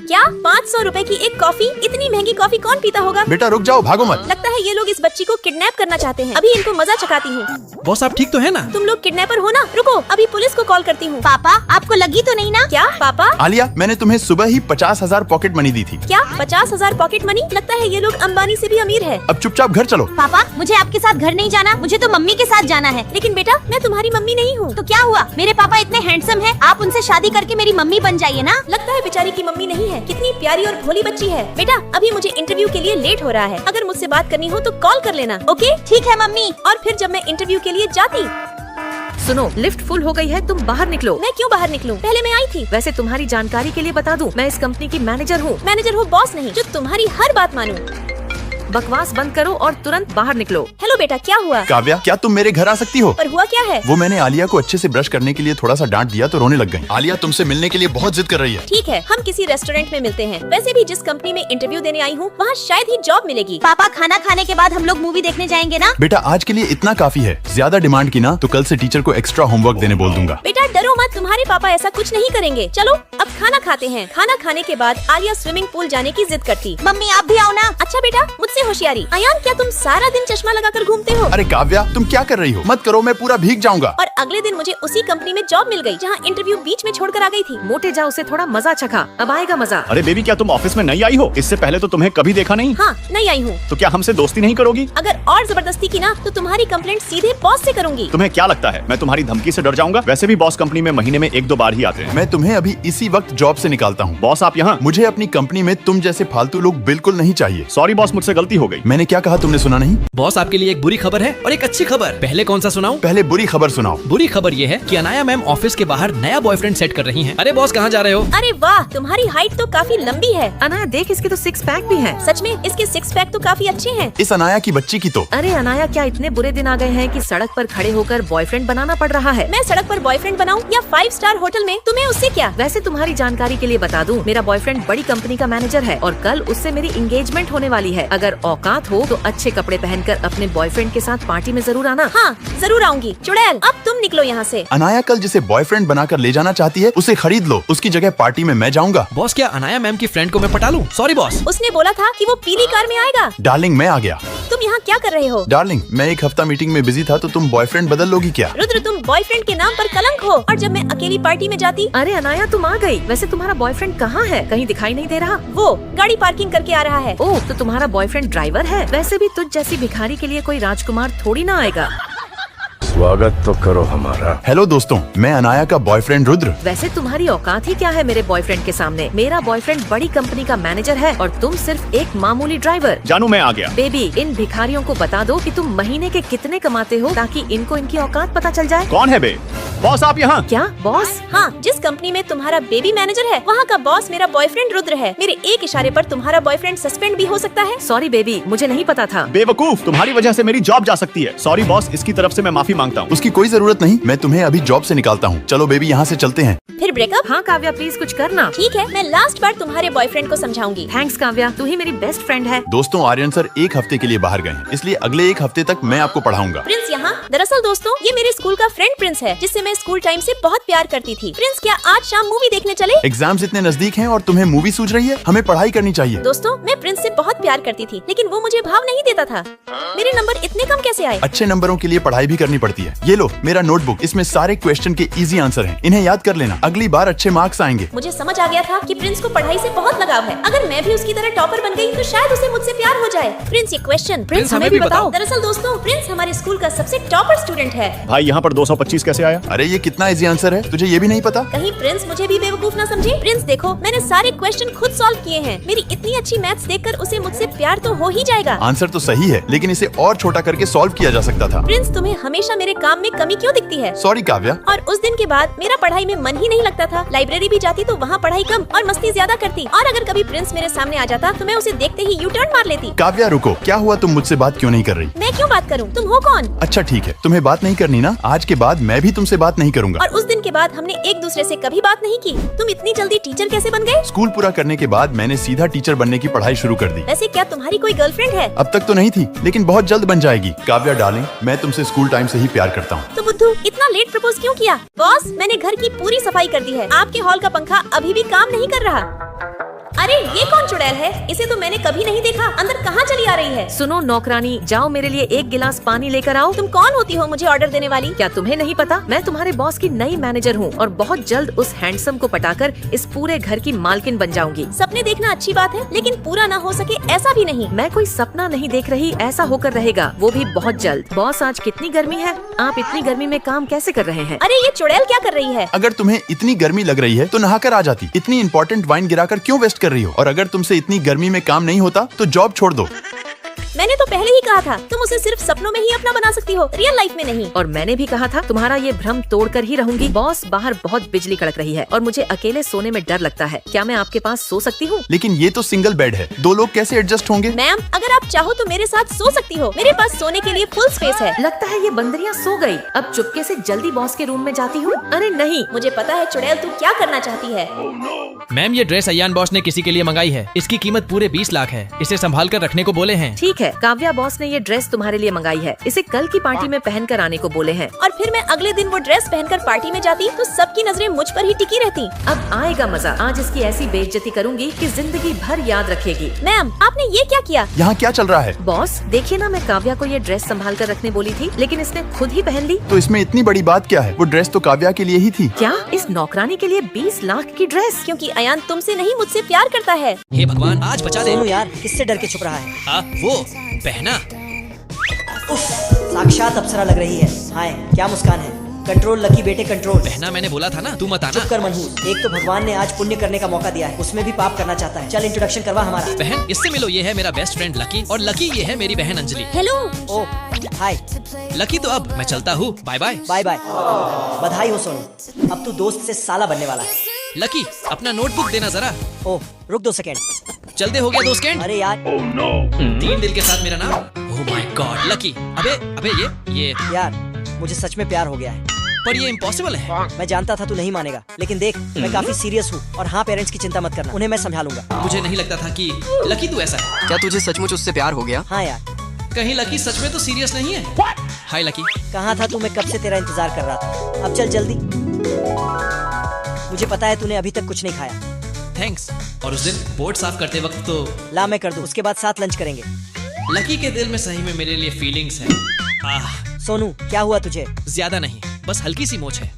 क्या 500 रुपए की एक कॉफी? इतनी महंगी कॉफी कौन पीता होगा? बेटा रुक जाओ, भागो मत। लगता है ये लोग इस बच्ची को किडनैप करना चाहते हैं। अभी इनको मजा चखाती हूँ। बॉस आप ठीक तो है ना? तुम लोग किडनैपर हो ना? रुको, अभी पुलिस को कॉल करती हूँ। पापा आपको लगी तो नहीं ना? क्या पापा? आलिया, मैंने तुम्हें सुबह ही 50,000 पॉकेट मनी दी थी। क्या 50,000 पॉकेट मनी? लगता है ये लोग अंबानी से भी अमीर है। अब चुपचाप घर चलो। पापा मुझे आपके साथ घर नहीं जाना, मुझे तो मम्मी के साथ जाना है। लेकिन बेटा मैं तुम्हारी मम्मी नहीं हूँ। तो क्या हुआ? मेरे पापा इतने हैंडसम हैं, आप उनसे शादी करके मेरी मम्मी बन जाइए ना। लगता है बेचारी की मम्मी नहीं है। कितनी प्यारी और भोली बच्ची है। बेटा अभी मुझे इंटरव्यू के लिए लेट हो रहा है, अगर मुझसे बात करनी हो तो कॉल कर लेना। ओके ठीक है मम्मी। और फिर जब मैं इंटरव्यू के लिए जाती। सुनो, लिफ्ट फुल हो गई है, तुम बाहर निकलो। मैं क्यों बाहर निकलूं? पहले मैं आई थी। वैसे तुम्हारी जानकारी के लिए बता दूं, मैं इस कंपनी की मैनेजर हूँ। मैनेजर हो, बॉस नहीं, जो तुम्हारी हर बात मानूं। बकवास बंद करो और तुरंत बाहर निकलो। हेलो बेटा, क्या हुआ? काव्या, क्या तुम मेरे घर आ सकती हो? पर हुआ क्या है? वो मैंने आलिया को अच्छे से ब्रश करने के लिए थोड़ा सा डांट दिया तो रोने लग गई। आलिया तुमसे मिलने के लिए बहुत जिद कर रही है। ठीक है, हम किसी रेस्टोरेंट में मिलते हैं। वैसे भी जिस कंपनी में इंटरव्यू देने आई हूँ वहाँ शायद ही जॉब मिलेगी। पापा खाना खाने के बाद हम लोग मूवी देखने जाएंगे ना? बेटा आज के लिए इतना काफी है, ज्यादा डिमांड की ना तो कल से टीचर को एक्स्ट्रा होमवर्क देने बोल दूंगा। बेटा डरो मत, तुम्हारे पापा ऐसा कुछ नहीं करेंगे। चलो अब खाना खाते हैं। खाना खाने के बाद आलिया स्विमिंग पूल जाने की जिद करती। मम्मी आप भी आओ ना। अच्छा बेटा, मुझसे होशियारी। अयान क्या तुम सारा दिन चश्मा लगाकर घूमते हो? अरे काव्या तुम क्या कर रही हो? मत करो, मैं पूरा भीग जाऊंगा। और अगले दिन मुझे उसी कंपनी में जॉब मिल गई जहाँ इंटरव्यू बीच में छोड़कर आ गई थी। मोटे जाओ, उसे थोड़ा मजा चखा, अब आएगा मजा। अरे बेबी, क्या तुम ऑफिस में नहीं आई हो? इससे पहले तो तुम्हें कभी देखा नहीं। हाँ नहीं आई हूँ। तो क्या हमसे दोस्ती नहीं करोगी? अगर और जबरदस्ती की ना तो तुम्हारी कंप्लेंट सीधे बॉस से करूंगी। तुम्हें क्या लगता है मैं तुम्हारी धमकी से डर जाऊंगा? वैसे भी बॉस कंपनी में महीने में 1-2 बार ही आते हैं। मैं तुम्हें अभी इसी वक्त जॉब से निकालता हूँ। बॉस आप यहाँ? मुझे अपनी कंपनी में तुम जैसे फालतू लोग बिल्कुल नहीं चाहिए। सॉरी बॉस, मुझसे गलती हो गई। मैंने क्या कहा तुमने सुना नहीं? बॉस आपके लिए एक बुरी खबर है और एक अच्छी खबर। पहले कौन सा सुनाऊं? पहले बुरी खबर सुनाओ। बुरी खबर ये है कि अनाया मैम ऑफिस के बाहर नया बॉयफ्रेंड सेट कर रही हैं। अरे बॉस कहाँ जा रहे हो? अरे वाह, तुम्हारी हाइट तो काफी लंबी है। अनाया देख, इसके तो 6 पैक भी हैं। सच में इसके 6 पैक तो काफी अच्छे हैं। इस अनाया की बच्ची की तो। अरे अनाया, क्या इतने बुरे दिन आ गए हैं कि सड़क पर खड़े होकर बॉयफ्रेंड बनाना पड़ रहा है? मैं सड़क पर बॉयफ्रेंड बनाऊं या 5 स्टार होटल में, तुम्हें उससे क्या? वैसे तुम्हारी जानकारी के लिए बता दूं, मेरा बॉयफ्रेंड बड़ी कंपनी का मैनेजर है और कल उससे मेरी एंगेजमेंट होने वाली है। अगर औकात हो तो अच्छे कपड़े पहनकर अपने बॉयफ्रेंड के साथ पार्टी में जरूर आना। हाँ जरूर आऊंगी। चुड़ैल अब तुम निकलो यहाँ से। अनाया कल जिसे बॉयफ्रेंड बनाकर ले जाना चाहती है उसे खरीद लो, उसकी जगह पार्टी में मैं जाऊंगा। बॉस क्या अनाया मैम की फ्रेंड को मैं पटा लूं? Sorry boss. उसने बोला था कि वो पीली कार में आएगा। डार्लिंग मैं आ गया। तुम यहाँ क्या कर रहे हो? डार्लिंग मैं एक हफ्ता मीटिंग में बिजी था तो तुम बॉयफ्रेंड बदल लोगी क्या? रुद्र तुम बॉयफ्रेंड के नाम पर कलंक हो। और जब मैं अकेली पार्टी में जाती। अरे अनाया तुम आ गई। वैसे तुम्हारा बॉयफ्रेंड कहाँ है? कहीं दिखाई नहीं दे रहा। वो गाड़ी पार्किंग करके आ रहा है। ओह, तो तुम्हारा बॉयफ्रेंड ड्राइवर है। वैसे भी तुझ जैसी भिखारी के लिए कोई राजकुमार थोड़ी ना आएगा। स्वागत तो करो हमारा। हेलो दोस्तों, मैं अनाया का बॉयफ्रेंड रुद्र। वैसे तुम्हारी औकात ही क्या है मेरे बॉयफ्रेंड के सामने? मेरा बॉयफ्रेंड बड़ी कंपनी का मैनेजर है और तुम सिर्फ एक मामूली ड्राइवर। जानू मैं आ गया। बेबी, इन भिखारियों को बता दो कि तुम महीने के कितने कमाते हो ताकि इनको इनकी औकात पता चल जाए। कौन है बे? बॉस आप यहाँ? क्या बॉस? हाँ, जिस कंपनी में तुम्हारा बेबी मैनेजर है वहाँ का बॉस मेरा बॉयफ्रेंड रुद्र है। मेरे एक इशारे पर तुम्हारा बॉयफ्रेंड सस्पेंड भी हो सकता है। सॉरी बेबी, मुझे नहीं पता था। बेवकूफ, तुम्हारी वजह से मेरी जॉब जा सकती है। सॉरी बॉस, इसकी तरफ से मैं माफी मांगता हूँ। उसकी कोई जरूरत नहीं, मैं तुम्हें अभी जॉब से निकालता हूँ। चलो बेबी यहाँ से चलते हैं। फिर ब्रेकअप? हाँ काव्या, प्लीज कुछ करना। ठीक है, मैं लास्ट बार तुम्हारे बॉयफ्रेंड को समझाऊंगी। थैंक्स काव्या, तू ही मेरी बेस्ट फ्रेंड है। दोस्तों आर्यन सर एक हफ्ते के लिए बाहर गए हैं, इसलिए अगले एक हफ्ते तक मैं आपको पढ़ाऊंगा। प्रिंस यहाँ। दरअसल दोस्तों ये मेरे स्कूल का फ्रेंड प्रिंस है जिससे मैं स्कूल टाइम से बहुत प्यार करती थी। प्रिंस क्या आज शाम मूवी देखने चले? एग्जाम्स इतने नजदीक हैं और तुम्हें मूवी सूझ रही है? हमें पढ़ाई करनी चाहिए। दोस्तों मैं प्रिंस से बहुत प्यार करती थी लेकिन वो मुझे भाव नहीं देता था। मेरे नंबर इतने कम कैसे आए? अच्छे नंबरों के लिए पढ़ाई भी करनी पड़ती है। ये लो मेरा नोटबुक, इसमें सारे क्वेश्चन के इजी आंसर हैं। इन्हें याद कर लेना, अगली बार अच्छे मार्क्स आएंगे। मुझे समझ आ गया था कि प्रिंस को पढ़ाई से बहुत लगाव है। अगर मैं भी उसकी तरह टॉपर बन गई तो शायद उसे मुझसे प्यार हो जाए। प्रिंस ये क्वेश्चन प्रिंस हमें भी बताओ। दरअसल दोस्तों प्रिंस हमारे स्कूल का सबसे टॉपर स्टूडेंट है। भाई यहाँ पर 225 कैसे आया? अरे ये कितना इजी आंसर है, तुझे ये भी नहीं पता? कहीं प्रिंस मुझे भी बेवकूफ ना समझे। प्रिंस देखो मैंने सारे क्वेश्चन खुद सॉल्व किए हैं। मेरी इतनी अच्छी मैथ्स देखकर उसे मुझसे प्यार तो हो ही जाएगा। आंसर तो सही है लेकिन इसे और छोटा करके सॉल्व किया जा सकता था। प्रिंस तुम्हें हमेशा मेरे काम में कमी क्यों दिखती है? सॉरी काव्या। और उस दिन के बाद मेरा पढ़ाई में मन ही नहीं लगता था। लाइब्रेरी भी जाती तो वहाँ पढ़ाई कम और मस्ती ज्यादा करती। और अगर कभी प्रिंस मेरे सामने आ जाता तो मैं उसे देखते ही यू टर्न मार लेती। काव्या रुको, क्या हुआ? तुम मुझसे बात क्यों नहीं कर रही? मैं क्यों बात करूँ? तुम हो कौन? अच्छा ठीक है, तुम्हें बात नहीं करनी ना, आज के बाद मैं भी तुमसे बात नहीं करूंगा। और उस दिन के बाद हमने एक दूसरे से कभी बात नहीं की। तुम इतनी जल्दी टीचर कैसे बन गए? स्कूल पूरा करने के बाद मैंने सीधा टीचर बनने की पढ़ाई शुरू कर दी। वैसे क्या तुम्हारी कोई गर्लफ्रेंड है? अब तक तो नहीं थी लेकिन बहुत जल्द बन जाएगी। काव्या डार्लिंग, मैं तुमसे स्कूल टाइम से ही प्यार करता हूँ। तो बुद्धू इतना लेट प्रपोज क्यों किया? बॉस मैंने घर की पूरी सफाई कर दी है। आपके हॉल का पंखा अभी भी काम नहीं कर रहा। अरे ये कौन चुड़ैल है? इसे तो मैंने कभी नहीं देखा। अंदर कहाँ चली आ रही है? सुनो नौकरानी, जाओ मेरे लिए 1 गिलास पानी लेकर आओ। तुम कौन होती हो मुझे ऑर्डर देने वाली? क्या तुम्हें नहीं पता? मैं तुम्हारे बॉस की नई मैनेजर हूँ और बहुत जल्द उस हैंडसम को पटाकर इस पूरे घर की मालकिन बन जाऊंगी। सपने देखना अच्छी बात है, लेकिन पूरा ना हो सके ऐसा भी नहीं। मैं कोई सपना नहीं देख रही, ऐसा होकर रहेगा, वो भी बहुत जल्द। बॉस आज कितनी गर्मी है, आप इतनी गर्मी में काम कैसे कर रहे हैं? अरे ये चुड़ैल क्या कर रही है? अगर तुम्हें इतनी गर्मी लग रही है तो नहाकर आ जाती। इतनी इंपॉर्टेंट वाइन गिराकर क्यों वेस्ट कर रही हो? और अगर तुमसे इतनी गर्मी में काम नहीं होता तो जॉब छोड़ दो। मैंने तो पहले ही कहा था तुम उसे सिर्फ सपनों में ही अपना बना सकती हो, रियल लाइफ में नहीं। और मैंने भी कहा था तुम्हारा ये भ्रम तोड़कर ही रहूंगी। बॉस बाहर बहुत बिजली कड़क रही है और मुझे अकेले सोने में डर लगता है। क्या मैं आपके पास सो सकती हूँ? लेकिन ये तो सिंगल बेड है, 2 लोग कैसे एडजस्ट होंगे? मैम अगर आप चाहो तो मेरे साथ सो सकती हो, मेरे पास सोने के लिए फुल स्पेस है। लगता है ये बंदरियाँ सो गई। अब चुपके से जल्दी बॉस के रूम में जाती हूँ। अरे नहीं, मुझे पता है चुड़ैल तू क्या करना चाहती है। मैम ये ड्रेस अयान बॉस ने किसी के लिए मंगाई है। इसकी कीमत पूरे 20 लाख है। इसे संभाल कर रखने को बोले हैं। ठीक है, काव्या बॉस ने ये ड्रेस तुम्हारे लिए मंगाई है। इसे कल की पार्टी में पहन कर आने को बोले हैं। और फिर मैं अगले दिन वो ड्रेस पहनकर पार्टी में जाती तो सबकी नजरें मुझ पर ही टिकी रहती। अब आएगा मजा। आज इसकी ऐसी बेइज्जती करूंगी कि जिंदगी भर याद रखेगी। मैम आपने ये क्या किया? यहाँ क्या चल रहा है? बॉस देखिए ना, मैं काव्या को ये ड्रेस संभाल कर रखने बोली थी, लेकिन इसने खुद ही पहन ली। तो इसमें इतनी बड़ी बात क्या है? वो ड्रेस तो काव्या के लिए ही थी। क्या इस नौकरानी के लिए 20 लाख की ड्रेस? क्योंकि अयान तुमसे नहीं मुझसे प्यार करता है। हे भगवान आज बचा दे। सोनू यार किससे डर के छुप रहा है? वो पहना। उफ, साक्षात अप्सरा लग रही है। हाय क्या मुस्कान है। कंट्रोल लकी बेटे कंट्रोल। पहना मैंने बोला था ना, तू मत आना। चुप कर मनहूस। एक तो भगवान ने आज पुण्य करने का मौका दिया है, उसमें भी पाप करना चाहता है। चल इंट्रोडक्शन करवा हमारा। बहन इससे मिलो, ये है मेरा बेस्ट फ्रेंड लकी और लकी ये है मेरी बहन अंजलि। हेलो। ओ हाय। लकी तो अब मैं चलता हूँ, बाय बाय। Bye bye. बधाई हो सोनू, अब तू दोस्त से साला बनने वाला है। लकी अपना नोटबुक देना जरा। ओह रुक 2 सेकेंड। जल्दी हो गया 2 सेकंड। अरे यार 3 दिल के साथ मेरा नाम। Oh my God lucky. अबे ये यार मुझे सच में प्यार हो गया है। पर ये इम्पॉसिबल है। मैं जानता था तू नहीं मानेगा, लेकिन देख मैं काफी सीरियस हूँ। और हाँ पेरेंट्स की चिंता मत करना, उन्हें मैं संभालूंगा। मुझे नहीं लगता था कि लकी तू ऐसा है। क्या तुझे सचमुच उससे प्यार हो गया? हाँ यार। कहीं लकी सच में तो सीरियस नहीं है? हाय लकी। कहाँ था तू? मैं कब से तेरा इंतजार कर रहा था। अब चल जल्दी। मुझे पता है तूने अभी तक कुछ नहीं खाया। थैंक्स। और उस दिन बोर्ड साफ करते वक्त तो ला मैं कर दूं, उसके बाद साथ लंच करेंगे। लकी के दिल में सही में मेरे लिए फीलिंग्स है। सोनू क्या हुआ तुझे? ज्यादा नहीं, बस हल्की सी मोच है।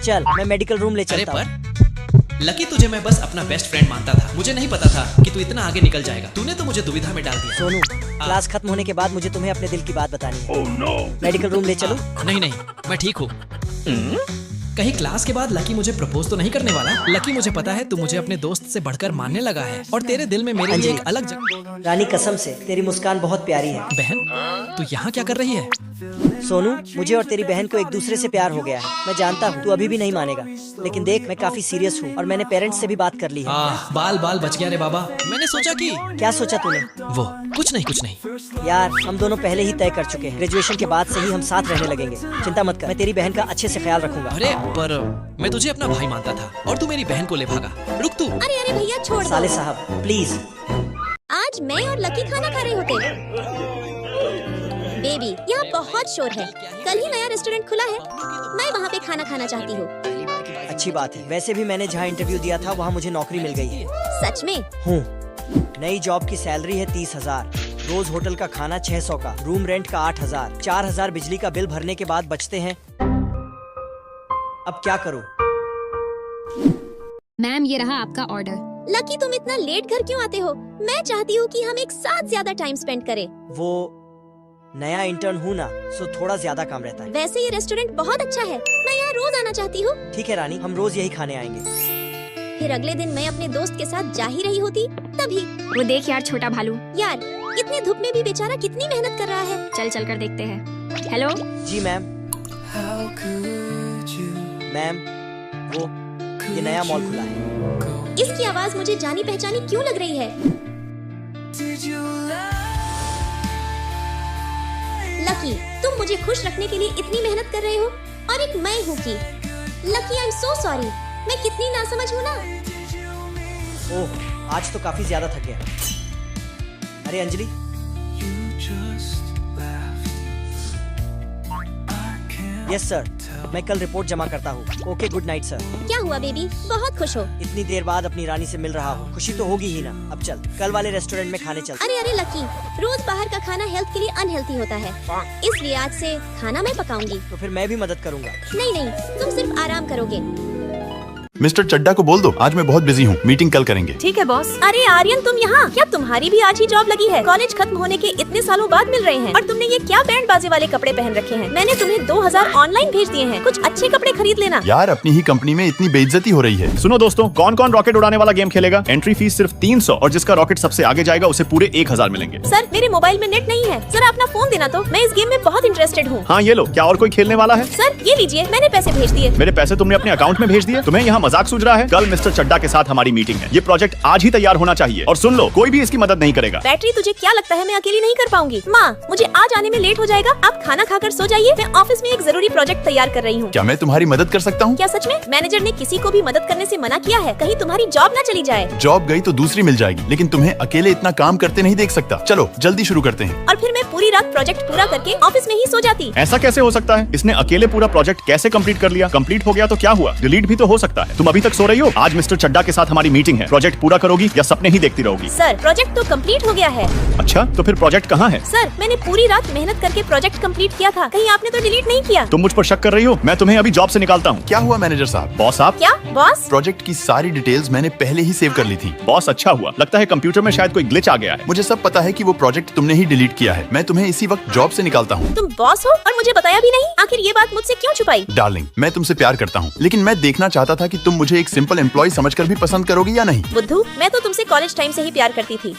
चल मैं मेडिकल रूम ले अरे चलता हूँ। पर लकी तुझे मैं बस अपना बेस्ट फ्रेंड मानता था। मुझे नहीं पता था कि तू इतना आगे निकल जाएगा। तूने तो मुझे दुविधा में डाल दिया। सोनू क्लास खत्म होने के बाद मुझे तुम्हें अपने दिल की बात बतानी है। मेडिकल रूम ले चलो। नहीं मैं ठीक हूँ। कहीं क्लास के बाद लकी मुझे प्रपोज तो नहीं करने वाला? लकी मुझे पता है तू मुझे अपने दोस्त से बढ़कर मानने लगा है और तेरे दिल में मेरे लिए एक अलग जगह। रानी कसम से तेरी मुस्कान बहुत प्यारी है। बहन तू यहाँ क्या कर रही है? सोनू मुझे और तेरी बहन को एक दूसरे से प्यार हो गया है। मैं जानता हूँ तू अभी भी नहीं मानेगा, लेकिन देख मैं काफी सीरियस हूँ और मैंने पेरेंट्स से भी बात कर ली है। बाल बच गया रे बाबा। मैंने सोचा कि क्या सोचा तूने? वो कुछ नहीं। यार हम दोनों पहले ही तय कर चुके हैं। ग्रेजुएशन के बाद से ही हम साथ रहने लगेंगे। चिंता मत कर, मैं तेरी बहन का अच्छे से ख्याल रखूंगा। अरे पर मैं तुझे अपना भाई मानता था और तू मेरी बहन को ले भागा। रुक तू। अरे भैया छोड़ दो। साले साहब प्लीज। आज मैं और लकी खाना खा रहे होते। बेबी यहाँ बहुत शोर है। कल ही नया रेस्टोरेंट खुला है, मैं वहाँ पे खाना खाना चाहती हूँ। अच्छी बात है। वैसे भी मैंने जहाँ इंटरव्यू दिया था वहाँ मुझे नौकरी मिल गई है। सच में? हूँ। नई जॉब की सैलरी है 30,000, रोज होटल का खाना 600 का, रूम रेंट का 8,000, 4,000 बिजली का बिल भरने के बाद बचते हैं। अब क्या करूँ? मैम ये रहा आपका ऑर्डर। लकी तुम इतना लेट घर क्यों आते हो? मैं चाहती हूँ कि हम एक साथ ज्यादा टाइम स्पेंड करें। वो नया इंटर्न हूँ ना, सो थोड़ा ज्यादा काम रहता है। वैसे ये रेस्टोरेंट बहुत अच्छा है, मैं यहाँ रोज आना चाहती हूँ। ठीक है रानी, हम रोज यही खाने आएंगे। फिर अगले दिन मैं अपने दोस्त के साथ जा ही रही होती तभी। वो देख यार छोटा भालू। यार इतनी धूप में भी बेचारा कितनी मेहनत कर रहा है। चल कर देखते हैं। हेलो जी मैम। मैम वो ये नया मॉल खुला है। इसकी आवाज मुझे जानी पहचानी क्यों लग रही है? लकी तुम मुझे खुश रखने के लिए इतनी मेहनत कर रहे हो और एक मैं हूँ कि lucky I am so sorry. मैं कितनी नासमझ हूँ ना। ओह आज तो काफी ज्यादा थक गया। अरे अंजलि यस सर। मैं कल रिपोर्ट जमा करता हूँ। Okay, good night sir. क्या हुआ बेबी, बहुत खुश हो? इतनी देर बाद अपनी रानी से मिल रहा हूँ, खुशी तो होगी ही ना। अब चल, कल वाले रेस्टोरेंट में खाने चलते। अरे लकी, रोज बाहर का खाना हेल्थ के लिए अनहेल्थी होता है, इसलिए आज से खाना मैं पकाऊंगी। तो फिर मैं भी मदद करूँगा। नहीं, तुम सिर्फ आराम करोगे। मिस्टर चड्डा को बोल दो आज मैं बहुत बिजी हूँ, मीटिंग कल करेंगे। ठीक है बॉस। अरे आर्यन, तुम यहाँ? क्या तुम्हारी भी आज ही जॉब लगी है? कॉलेज खत्म होने के इतने सालों बाद मिल रहे हैं और तुमने ये क्या बैंड बाजे वाले कपड़े पहन रखे हैं? मैंने तुम्हें 2000 ऑनलाइन भेज दिए हैं, कुछ अच्छे कपड़े खरीद लेना। यार अपनी ही कंपनी में इतनी बेइज्जती हो रही है। सुनो दोस्तों, कौन कौन रॉकेट उड़ाने वाला गेम खेलेगा? एंट्री फीस सिर्फ 300 और जिसका रॉकेट सबसे आगे जाएगा उसे पूरे 1000 मिलेंगे। सर, मेरे मोबाइल में नेट नहीं है, जरा अपना फोन देना तो, मैं इस गेम में बहुत इंटरेस्टेड हूँ। हाँ ये लो, क्या और कोई खेलने वाला है? सर ये लीजिए, मैंने पैसे भेज दिए। मेरे पैसे तुमने अपने अकाउंट में भेज दिए? तुम्हें यहाँ मजाक सूझ रहा है? कल मिस्टर चड्डा के साथ हमारी मीटिंग है, ये प्रोजेक्ट आज ही तैयार होना चाहिए। और सुन लो, कोई भी इसकी मदद नहीं करेगा। बैटरी, तुझे क्या लगता है मैं अकेली नहीं कर पाऊंगी? माँ, मुझे आज आने में लेट हो जाएगा, आप खाना खाकर सो जाइए, मैं ऑफिस में एक जरूरी प्रोजेक्ट तैयार कर रही हूँ। क्या मैं तुम्हारी मदद कर सकता हूँ? क्या सच में? मैनेजर ने किसी को भी मदद करने से मना किया है, कहीं तुम्हारी जॉब न चली जाए। जॉब गई तो दूसरी मिल जाएगी, लेकिन तुम्हें अकेले इतना काम करते नहीं देख सकता। चलो जल्दी शुरू करते हैं। और फिर मैं पूरी रात प्रोजेक्ट पूरा करके ऑफिस में ही सो जाती। ऐसा कैसे हो सकता है? इसने अकेले पूरा प्रोजेक्ट कैसे कंप्लीट कर लिया? कंप्लीट हो गया तो क्या हुआ? डिलीट भी तो हो सकता है। तुम अभी तक सो रही हो? आज मिस्टर चड्डा के साथ हमारी मीटिंग है, प्रोजेक्ट पूरा करोगी या सपने ही देखती रहोगी? सर, प्रोजेक्ट तो कंप्लीट हो गया है। अच्छा, तो फिर प्रोजेक्ट कहाँ है? सर, मैंने पूरी रात मेहनत करके प्रोजेक्ट कंप्लीट किया था, कहीं आपने तो डिलीट नहीं किया? तुम मुझ पर शक कर रही हो? मैं तुम्हें अभी जॉब से निकालता हूँ। क्या हुआ मैनेजर साहब? बॉस साहब? क्या बॉस? प्रोजेक्ट की सारी डिटेल्स मैंने पहले ही सेव कर ली थी। बॉस अच्छा हुआ, लगता है कंप्यूटर में शायद कोई ग्लिच आ गया है। मुझे सब पता है कि वो प्रोजेक्ट तुमने ही डिलीट किया है। मैं तुम्हें इसी वक्त जॉब से निकालता हूँ। तुम बॉस हो और मुझे बताया भी नहीं? आखिर ये बात मुझसे क्यों छुपाई? डार्लिंग, मैं तुमसे प्यार करता हूँ, लेकिन मैं देखना चाहता था कि तुम मुझे एक सिंपल एम्प्लॉय समझकर भी पसंद करोगी या नहीं। बुद्धू, मैं तो तुमसे कॉलेज टाइम से ही प्यार करती थी।